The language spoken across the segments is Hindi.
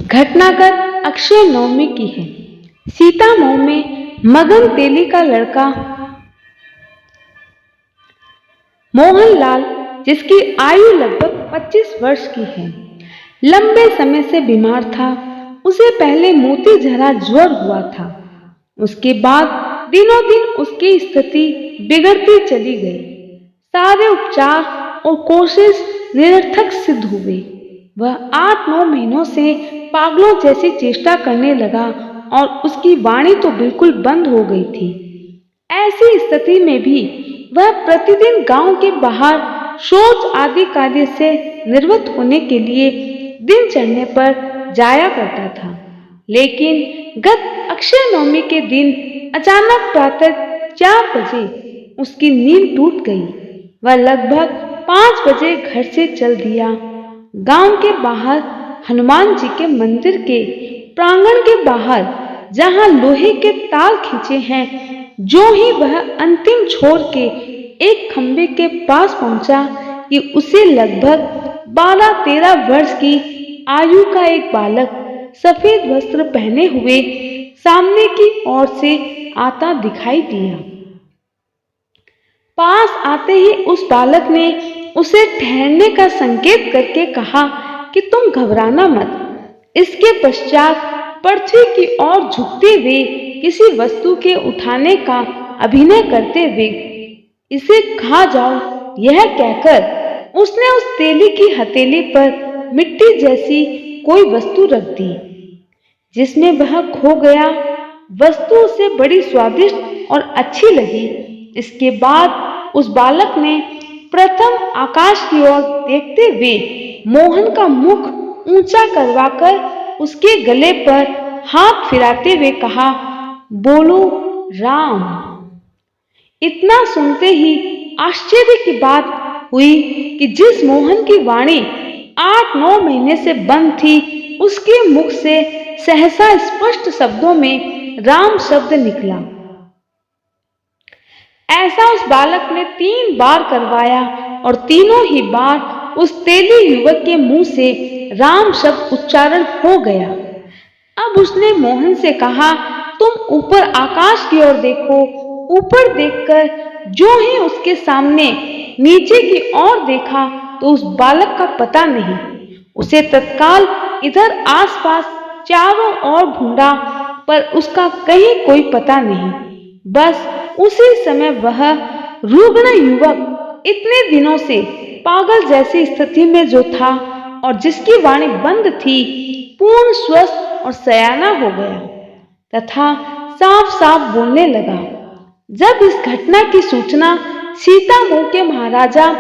घटनाक्रम अक्षय नवमी की है। सीतामऊ में मगन तेली का लड़का मोहनलाल, जिसकी आयु लगभग 25 वर्ष की है, लंबे समय से बीमार था। उसे पहले मोतीझरा ज्वर हुआ था। उसके बाद दिनों दिन उसकी स्थिति बिगड़ती चली गई। सारे उपचार और कोशिश निरर्थक सिद्ध हुए। वह 8-9 महीनों से पागलों जैसी चेष्टा करने लगा और उसकी वाणी तो बिल्कुल बंद हो गई थी। ऐसी स्थिति में भी वह प्रतिदिन गांव के बाहर शौच आदि कार्य से निवृत्त होने के लिए दिन चढ़ने पर जाया करता था। लेकिन गत अक्षय नवमी के दिन अचानक प्रातः 4 बजे उसकी नींद टूट गई। वह लगभग 5 बजे घर से चल दिया। गांव के बाहर हनुमान जी के मंदिर के प्रांगण के बाहर, जहां लोहे के ताल खींचे हैं, जो ही वह अंतिम छोर के एक खंबे के पास पहुंचा कि उसे लगभग 12-13 वर्ष की आयु का एक बालक सफेद वस्त्र पहने हुए सामने की ओर से आता दिखाई दिया। पास आते ही उस बालक ने उसे ठहरने का संकेत करके कहा कि तुम घबराना मत। इसके पश्चात पृथ्वी की ओर झुकते हुए किसी वस्तु के उठाने का अभिनय करते हुए इसे खा जाओ, यह कहकर उसने उस तेली की हथेली पर मिट्टी जैसी कोई वस्तु रख दी, जिसमें वह खो गया। वस्तु उसे बड़ी स्वादिष्ट और अच्छी लगी। इसके बाद उस बालक ने प्रथम आकाश की ओर देखते हुए मोहन का मुख ऊंचा करवाकर उसके गले पर हाथ फिराते हुए कहा, बोलो राम। इतना सुनते ही आश्चर्य की बात हुई कि जिस मोहन की वाणी 8-9 महीने से बंद थी, उसके मुख से सहसा स्पष्ट शब्दों में राम शब्द निकला। ऐसा उस बालक ने 3 बार करवाया और तीनों ही बार उस तेली युवक के मुंह से राम शब्द उच्चारण हो गया। अब उसने मोहन से कहा, तुम ऊपर आकाश की ओर देखो। ऊपर देखकर जो ही उसके सामने नीचे की ओर देखा तो उस बालक का पता नहीं। उसे तत्काल इधर आसपास चारों ओर ढूंढा, पर उसका कहीं कोई पता नहीं। बस उसी समय वह रुग्ण युवक इतने दिनों से पागल जैसी स्थिति में जो था और जिसकी वाणी बंद थी, पूर्ण स्वस्थ और सयाना हो गया तथा साफ साफ बोलने लगा। जब इस घटना की सूचना सीतामऊ के महाराजा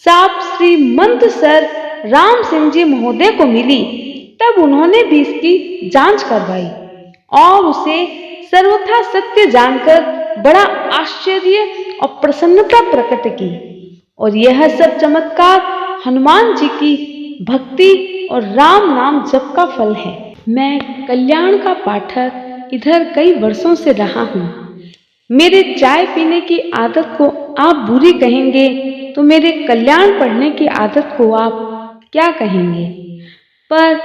साहब श्रीमंत सर राम सिंह जी महोदय को मिली, तब उन्होंने भी इसकी जांच करवाई और उसे सर्वथा सत्य जानकर बड़ा आश्चर्य और प्रसन्नता प्रकट की। और यह सब चमत्कार हनुमान जी की भक्ति और राम नाम जप का फल है। मैं कल्याण का पाठक इधर कई वर्षों से रहा हूँ। मेरे चाय पीने की आदत को आप बुरी कहेंगे तो मेरे कल्याण पढ़ने की आदत को आप क्या कहेंगे। पर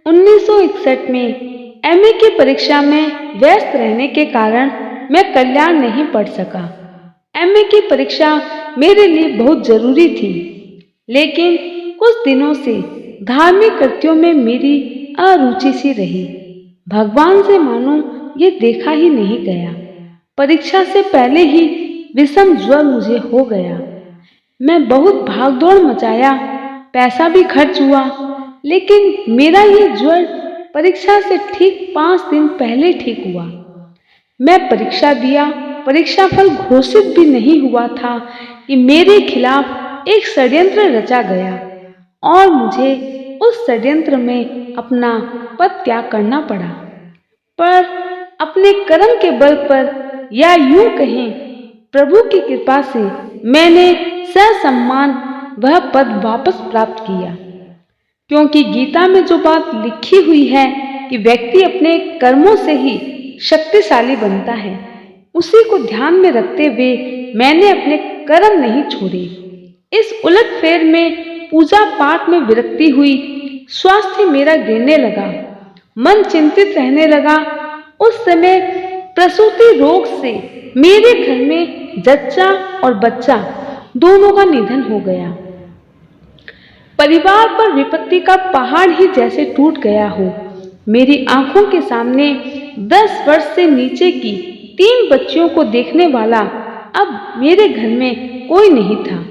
1961 में एमए की परीक्षा में व्यस्त रहने के कारण मैं कल्याण नहीं पढ़ सका। एमए की परीक्षा मेरे लिए बहुत जरूरी थी, लेकिन कुछ दिनों से धार्मिक कृत्यों में मेरी अरुचि सी रही। भगवान से मानो ये देखा ही नहीं गया। परीक्षा से पहले ही विषम ज्वर मुझे हो गया। मैं बहुत भागदौड़ मचाया, पैसा भी खर्च हुआ, लेकिन मेरा ये ज्वर परीक्षा से ठीक 5 दिन पहले ठीक हुआ। मैं परीक्षा दिया, परीक्षा फल घोषित भी नहीं हुआ था कि मेरे खिलाफ एक षड्यंत्र रचा गया और मुझे उस षड्यंत्र में अपना पद त्याग करना पड़ा। पर अपने कर्म के बल पर या यूं कहें प्रभु की कृपा से मैंने ससम्मान वह पद वापस प्राप्त किया। क्योंकि गीता में जो बात लिखी हुई है कि व्यक्ति अपने कर्मों से ही शक्तिशाली बनता है, उसी को ध्यान में रखते हुए मैंने अपने कर्म नहीं छोड़े। इस उलटफेर में पूजा पाठ में विरक्ति हुई, स्वास्थ्य मेरा गिरने लगा मन चिंतित रहने लगा। उस समय प्रसूति रोग से मेरे घर में जच्चा और बच्चा दोनों का निधन हो गया। परिवार पर विपत्ति का पहाड़ ही जैसे टूट गया हो। मेरी आंखों के सामने 10 वर्ष से नीचे की 3 बच्चियों को देखने वाला अब मेरे घर में कोई नहीं था।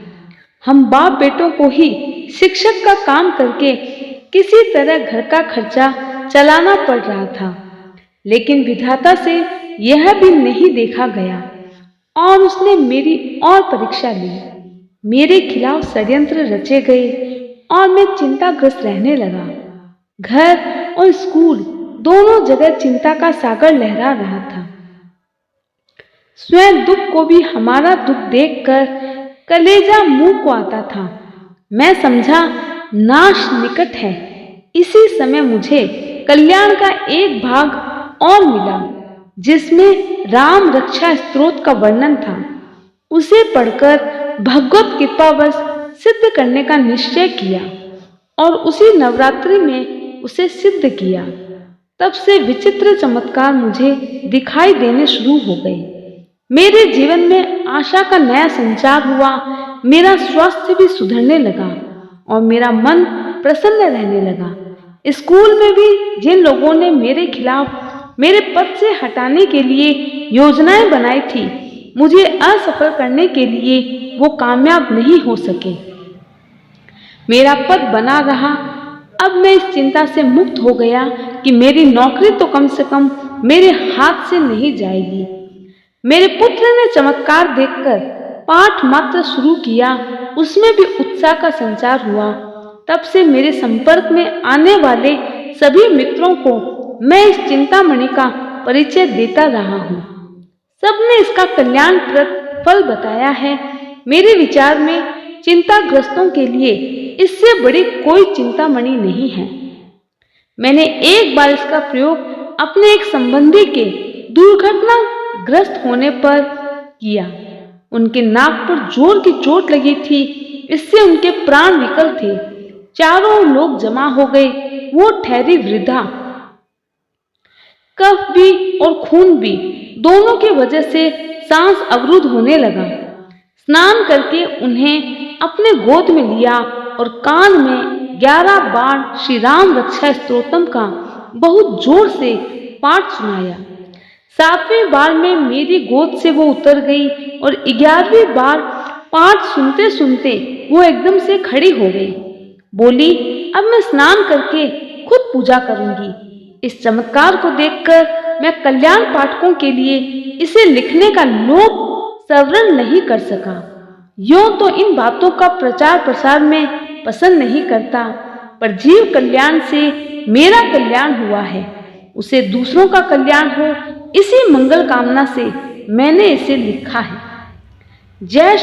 हम बाप बेटों को ही शिक्षक का काम करके किसी तरह घर का खर्चा चलाना पड़ रहा था। लेकिन विधाता से यह भी नहीं देखा गया और उसने मेरी और परीक्षा ली। मेरे खिलाफ षड्यंत्र रचे गए और मैं चिंताग्रस्त रहने लगा। घर और स्कूल दोनों जगह चिंता का सागर लहरा रहा था। स्वयं दुख को भी हमारा दुख देखकर कलेजा मुंह को आता था। मैं समझा नाश निकट है। इसी समय मुझे कल्याण का एक भाग और मिला जिसमें राम रक्षा स्तोत्र का वर्णन था। उसे पढ़कर भगवत कृपावश सिद्ध करने का निश्चय किया और उसी नवरात्रि में उसे सिद्ध किया। तब से विचित्र चमत्कार मुझे दिखाई देने शुरू हो गए। मेरे जीवन में आशा का नया संचार हुआ। मेरा स्वास्थ्य भी सुधरने लगा और मेरा मन प्रसन्न रहने लगा। स्कूल में भी जिन लोगों ने मेरे खिलाफ मेरे पद से हटाने के लिए योजनाएं बनाई थी, मुझे असफल करने के लिए वो कामयाब नहीं हो सके। मेरा पद बना रहा। अब मैं इस चिंता से मुक्त हो गया कि मेरी नौकरी तो कम से कम मेरे हाथ से नहीं जाएगी। मेरे पुत्र ने चमत्कार देखकर पाठ मात्र शुरू किया, उसमें भी उत्साह का संचार हुआ। तब से मेरे संपर्क में आने वाले सभी मित्रों को मैं इस चिंतामणि का परिचय देता रहा हूँ। सबने इसका कल्याणप्रद फल बताया है। मेरे विचार में चिंताग्रस्तों के लिए इससे बड़ी कोई चिंतामणि नहीं है। मैंने एक बार इसका प्रयोग अपने एक संबंधी के दुर्घटनाग्रस्त होने पर किया। उनके नाक पर जोर की चोट लगी थी, इससे उनके प्राण विकल थे। चारों लोग जमा हो गए। वो ठहरी वृद्धा, कफ भी और खून भी दोनों की वजह से सांस अवरुद्ध होने लगा। स्नान करके उन्हें अपने गोद में लिया और कान में 11 बार श्री राम रक्षा स्तोत्रम का बहुत जोर से पाठ सुनाया। 7वीं बार में मेरी गोद से वो उतर गई और 11वीं बार पाठ सुनते सुनते वो एकदम से खड़ी हो गई। बोली, अब मैं स्नान करके खुद पूजा करूंगी। इस चमत्कार को देखकर मैं कल्याण पाठकों के लिए इसे लिखने का लोभ सवरण नहीं कर सका। यूं तो इन बातों का प्रचार प्रसार में पसंद नहीं करता, पर जीव कल्याण से मेरा कल्याण हुआ है, उसे दूसरों का कल्याण हो, इसी मंगल कामना से मैंने इसे लिखा है। जय